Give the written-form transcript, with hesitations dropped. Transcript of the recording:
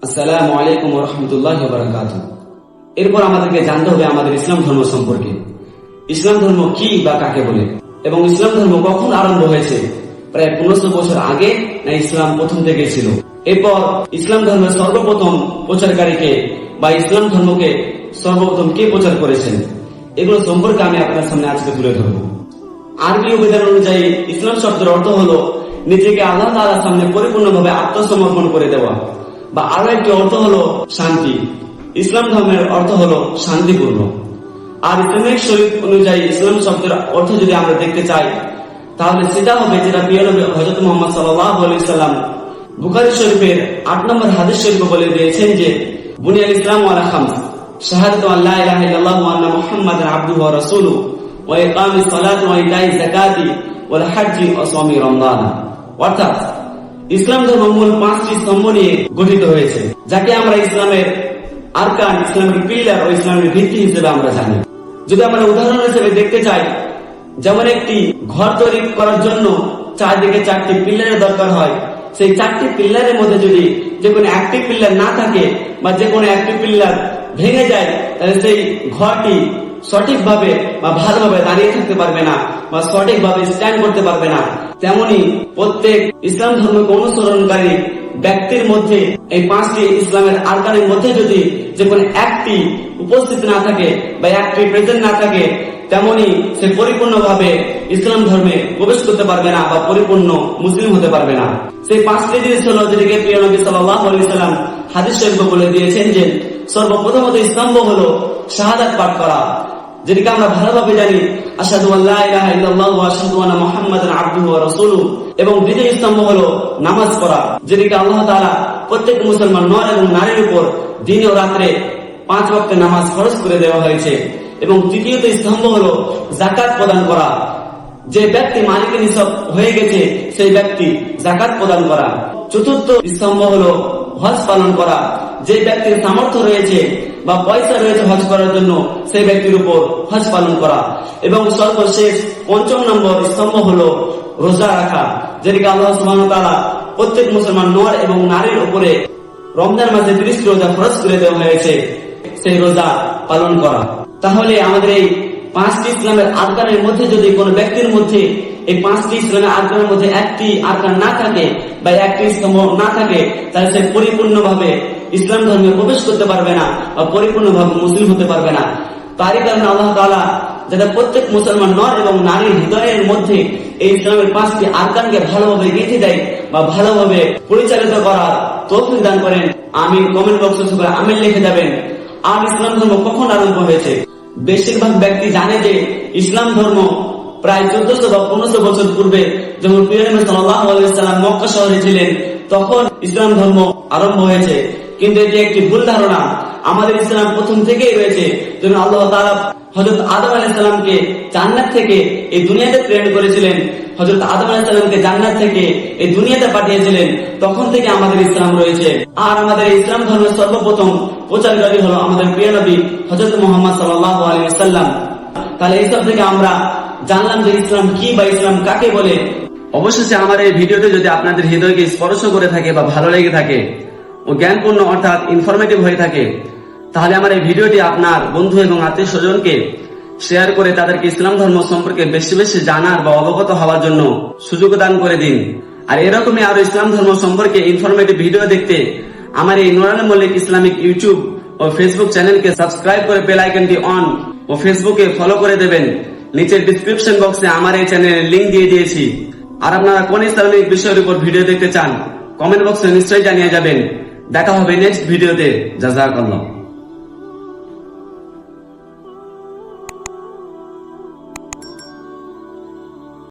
আসসালামু আলাইকুম ওয়া রাহমাতুল্লাহি ওয়া বারাকাতুহু। এরপর আমাদেরকে জানতে হবে আমাদের ইসলাম ধর্ম সম্পর্কে। ইসলাম ধর্ম কি বা কাকে বলে এবং ইসলাম ধর্ম কখন আরম্ভ হয়েছে? প্রায় 1500 বছর আগে না ইসলাম প্রথম থেকে ছিল? এরপর ইসলাম ধর্মের সর্বপ্রথম প্রচারকারীকে বা ইসলাম ধর্মকে সর্বপ্রথম কে প্রচার করেছেন, এগুলো সম্পর্কে আমি আপনার সামনে আজকে তুলে ধরব। আরবি অভিধান অনুযায়ী ইসলাম শব্দের অর্থ হলো নিজেকে আল্লাহ তাআলার সামনে পরিপূর্ণভাবে আত্মসমর্পণ করে দেওয়া, বা আরো একটি অর্থ হলো শান্তি। ইসলাম ধর্মের অর্থ হলো শান্তিপূর্ণ। আর ইসলামিক শরীয়ত অনুযায়ী ইসলাম শব্দের অর্থ যদি আমরা দেখতে চাই, তাহলে সেটা হবে যেটা প্রিয় নবী হযরত মুহাম্মদ সাল্লাল্লাহু আলাইহি ওয়াসাল্লাম বুখারী শরীফের 8 নম্বর হাদিস শরীফে বলে দিয়েছেন যে বুনিয়াল ইসলামু আলা খামস, শাহাদাতু আল্লা ইলাহা ইল্লাল্লাহু ওয়া আন্না মুহাম্মাদান আবদুহু ওয়া রাসূলুহু ওয়া ইকামিস সালাতি ওয়া ইতাইজ যাকাতি ওয়াল হজ্জি ওয়া সাওমি রমজান। অর্থাৎ ইসলাম ধর্ম মূল 5টি স্তম্ভ নিয়ে গঠিত হয়েছে, যাকে আমরা ইসলামের আরকান, ইসলামের পিলার ও ইসলামের ভিত্তি হিসেবে আমরা জানি। যদি আমরা উদাহরণ হিসেবে দেখতে চাই, যেমন একটি ঘর তৈরি করার জন্য চারদিকে 4টি পিলারের দরকার হয়, সেই 4টি পিলারের মধ্যে যদি যে কোনো একটি পিলার না থাকে বা যে কোনো একটি পিলার ভেঙে যায়, তাহলে সেই ঘরটি সঠিকভাবে বা ভালোভাবে দাঁড়িয়ে থাকতে পারবে না বা সঠিকভাবে স্ট্যান্ড করতে পারবে না। তেমনি প্রত্যেক ইসলাম ধর্মকে অনুসরণকারী ব্যক্তির মধ্যে এই 5টি ইসলামের আরকানের মধ্যে যদি যে কোনো একটি উপস্থিত না থাকে বা একটি প্রেজেন্ট না থাকে, তেমনি সে পরিপূর্ণভাবে ইসলাম ধর্মে প্রবেশ করতে পারবে না বা পরিপূর্ণ মুসলিম হতে পারবে না। সেই 5টি জিনিস হলো যেটাকে প্রিয় নবী সাল্লাল্লাহু আলাইহি ওয়াসাল্লাম হাদিস শরীফে বলে দিয়েছেন যে সর্বপ্রথমত স্তম্ভ হলো শাহাদাত পাঠ করা, যেটাকে আমরা ভালোভাবে জানি আশহাদু আল্লা ইলাহা ইল্লাল্লাহু ওয়া আশহাদু আন্না মুহাম্মাদান আবদুহু ওয়া রাসূলুহু। এবং দ্বিতীয় স্তম্ভ হলো নামাজ পড়া, যেটাকে আল্লাহ তাআলা প্রত্যেক মুসলমান নর এবং নারীর উপর দিন ও রাতে 5 ওয়াক্ত নামাজ ফরজ করে দেওয়া হয়েছে। এবং তৃতীয়ত স্তম্ভ হলো যাকাত প্রদান করা, যে ব্যক্তি মালিকের নিসব হয়ে গেছে সেই ব্যক্তি যাকাত প্রদান করা। চতুর্থ স্তম্ভ হলো হজ পালন করা, যে ব্যক্তির সামর্থ্য রয়েছে বা পয়সা রয়েছে হজ করার জন্য সেই ব্যক্তির উপর হজ পালন করা। এবং সর্বশেষ 5ম নম্বর স্তম্ভ হলো রোজা রাখা, যেটাকে আল্লাহ সুবহানাহু ওয়া তাআলা প্রত্যেক মুসলমান নর এবং নারীর উপরে রমজান মাসে 30 রোজা ফরজ করে দেওয়া হয়েছে, সেই রোজা পালন করা। তাহলে আমাদের এই 5টি ইসলামের আরকানের মধ্যে যদি কোনো ব্যক্তির মধ্যে এই 5টি ইসলামের আরকানের মধ্যে একটি আরকান না থাকে বা একটি স্তম্ভ না থাকে, তাহলে সে পরিপূর্ণভাবে ইসলাম ধর্মে প্রবেশ করতে পারবে না বা পরিপূর্ণভাবে মুসলিম হতে পারবে না। তারই কারণে আল্লাহ তাআলা যাতে প্রত্যেক মুসলমান নর এবং নারীর হৃদয়ের মধ্যে এই ইসলামের 5টি আরকানকে ভালোভাবে গেঁথে দেয় বা ভালোভাবে পরিচালিত করার তৌফিক দান করেন। আমি কমেন্ট বক্সে সবাই আমিন লিখে যাবেন। আর ইসলাম ধর্ম কখন আরম্ভ হয়েছে? বেশিরভাগ ব্যক্তি জানে যে ইসলাম ধর্ম প্রায় 1400 বা 1500 বছর পূর্বে যখন প্রিয় নবী সাল্লাল্লাহু আলাইহি ওয়াসাল্লাম মক্কা শহরে ছিলেন তখন ইসলাম ধর্ম আরম্ভ হয়েছে। কিন্তু এটি একটি ভুল ধারণা। আমাদের ইসলাম প্রথম থেকেই রয়েছে। যখন আল্লাহ তাআলা হযরত আদম আলাইহিস সালামকে জান্নাত থেকে এই দুনিয়াতে প্রেরণ করেছিলেন, হযরত আদম আলাইহিস সালামকে জান্নাত থেকে এই দুনিয়াতে পাঠিয়েছিলেন, তখন থেকে আমাদের ইসলাম রয়েছে। আর আমাদের ইসলাম ধর্মের সর্বপ্রথম প্রচারকারী হলো আমাদের প্রিয় নবী হযরত মুহাম্মদ সাল্লাল্লাহু আলাইহি ওয়াসাল্লাম। তাহলে এইসব থেকে আমরা জানলাম যে ইসলাম কি বা ইসলাম কাকে বলে। অবশেষে আমার এই ভিডিওটি যদি আপনাদের হৃদয়কে স্পর্শ করে থাকে বা ভালো লেগে থাকে ও জ্ঞানপূর্ণ অর্থাৎ ইনফরমেটিভ হয়ে থাকে, তাহলে আমার এই ভিডিওটি আপনার বন্ধু এবং আত্মীয় স্বজনকে শেয়ার করে তাদেরকে ইসলাম ধর্ম সম্পর্কে বেশি বেশি জানার বা অবগত হওয়ার জন্য সুযোগ দান করে দিন। আর এরকমই আরো ইসলাম ধর্ম সম্পর্কে ইনফরমেটিভ ভিডিও দেখতে আমার এই নুরানি মল্লিক ইসলামিক ইউটিউব ও ফেসবুক চ্যানেলকে সাবস্ক্রাইব করে বেল আইকনটি অন ও ফেসবুকে ফলো করে দেবেন। নিচের ডেসক্রিপশন বক্সে আমার এই চ্যানেলের লিংক দিয়ে দিয়েছি। আর আপনারা কোন ইসলামিক বিষয়ের উপর ভিডিও দেখতে চান কমেন্ট বক্সে নিশ্চয়ই জানিয়ে যাবেন। দেখা হবে নেক্সট ভিডিওতে। জাযাকাল্লাহ।